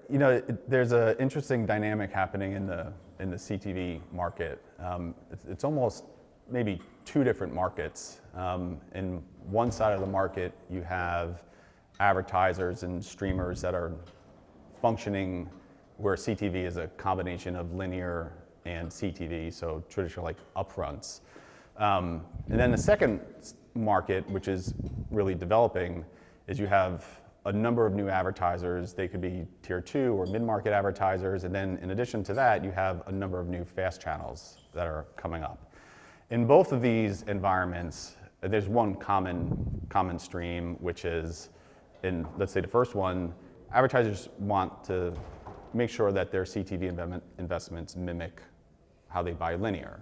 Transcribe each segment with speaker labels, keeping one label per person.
Speaker 1: there's an interesting dynamic happening in the CTV market. It's almost maybe two different markets. In one side of the market, you have advertisers and streamers that are functioning where CTV is a combination of linear and CTV, so traditional like upfronts. And then the second market, which is really developing, is you have a number of new advertisers. They could be tier 2 or mid-market advertisers, and then in addition to that, you have a number of new fast channels that are coming up. In both of these environments, there's one common stream, which is, in let's say the first one, advertisers want to make sure that their CTV investments mimic how they buy linear,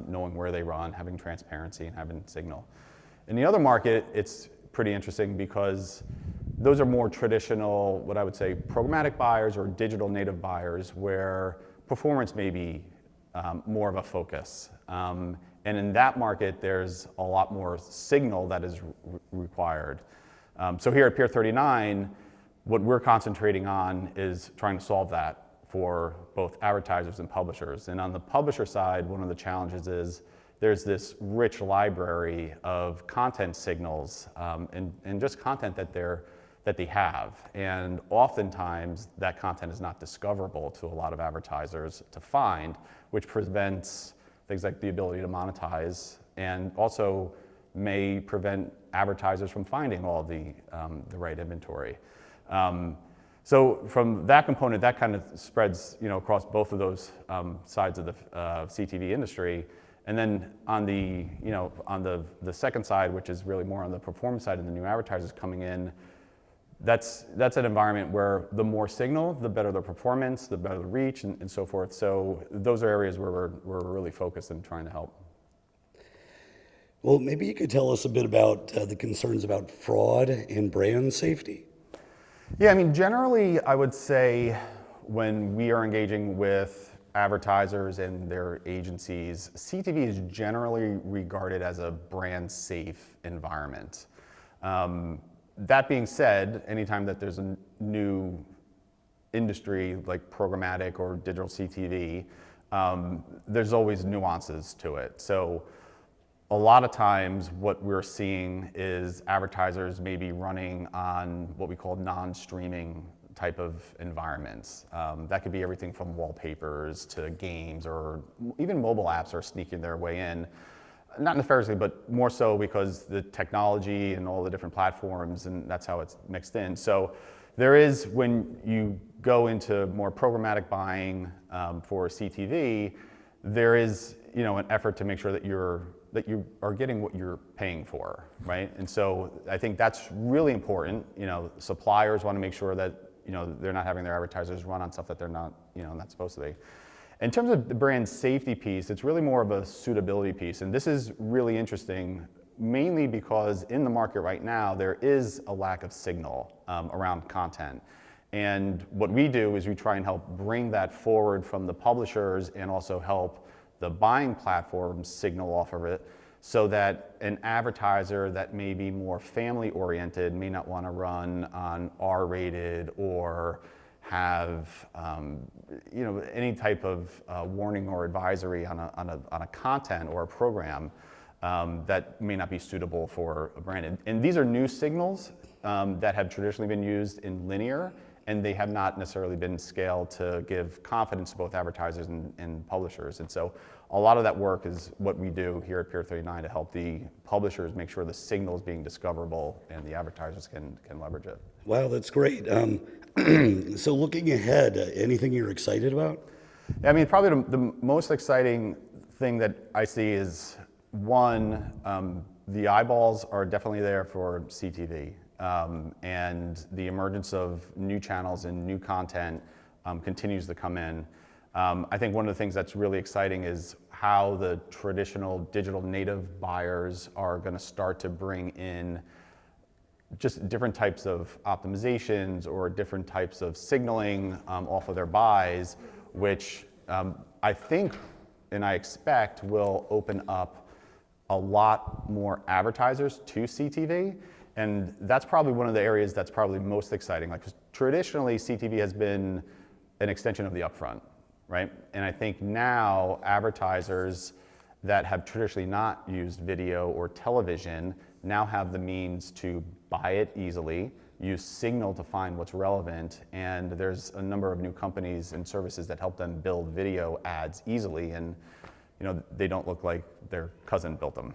Speaker 1: knowing where they run, having transparency, and having signal. In the other market, it's pretty interesting because those are more traditional, what I would say, programmatic buyers or digital native buyers where performance may be more of a focus. And in that market, there's a lot more signal that is required. So here at Peer39, what we're concentrating on is trying to solve that for both advertisers and publishers. And on the publisher side, one of the challenges is there's this rich library of content signals and just content that they have. And oftentimes that content is not discoverable to a lot of advertisers to find, which prevents things like the ability to monetize and also may prevent advertisers from finding all the right inventory. So from that component, that kind of spreads across both of those sides of the CTV industry. And then on the second side, which is really more on the performance side and the new advertisers coming in, that's an environment where the more signal, the better the performance, the better the reach, and so forth. So those are areas where we're really focused in trying to help.
Speaker 2: Well, maybe you could tell us a bit about the concerns about fraud and brand safety.
Speaker 1: Yeah, I mean, generally, I would say when we are engaging with advertisers and their agencies, CTV is generally regarded as a brand safe environment. That being said, anytime that there's a new industry like programmatic or digital CTV, there's always nuances to it. So a lot of times what we're seeing is advertisers may be running on what we call non-streaming type of environments. That could be everything from wallpapers to games, or even mobile apps are sneaking their way in. Not nefariously, but more so because the technology and all the different platforms, and that's how it's mixed in. So there is, when you go into more programmatic buying for CTV, there is an effort to make sure that you are getting what you're paying for, right? And so I think that's really important. Suppliers want to make sure that they're not having their advertisers run on stuff that they're not supposed to be. In terms of the brand safety piece, it's really more of a suitability piece, and this is really interesting, mainly because in the market right now there is a lack of signal around content. And what we do is we try and help bring that forward from the publishers and also help the buying platforms signal off of it, so that an advertiser that may be more family oriented may not want to run on R-rated or have any type of warning or advisory on a content or a program that may not be suitable for a brand. And these are new signals that have traditionally been used in linear, and they have not necessarily been scaled to give confidence to both advertisers and publishers. And so a lot of that work is what we do here at Peer39 to help the publishers make sure the signal is being discoverable and the advertisers can leverage it.
Speaker 2: Wow, that's great. So looking ahead, anything you're excited about?
Speaker 1: I mean, probably the most exciting thing that I see is, one, the eyeballs are definitely there for CTV, and the emergence of new channels and new content continues to come in. I think one of the things that's really exciting is how the traditional digital native buyers are going to start to bring in just different types of optimizations or different types of signaling off of their buys, which I think and I expect will open up a lot more advertisers to CTV. And that's probably one of the areas that's probably most exciting. Like, traditionally, CTV has been an extension of the upfront, right? And I think now advertisers that have traditionally not used video or television now have the means to buy it easily, use signal to find what's relevant, and there's a number of new companies and services that help them build video ads easily, and they don't look like their cousin built them,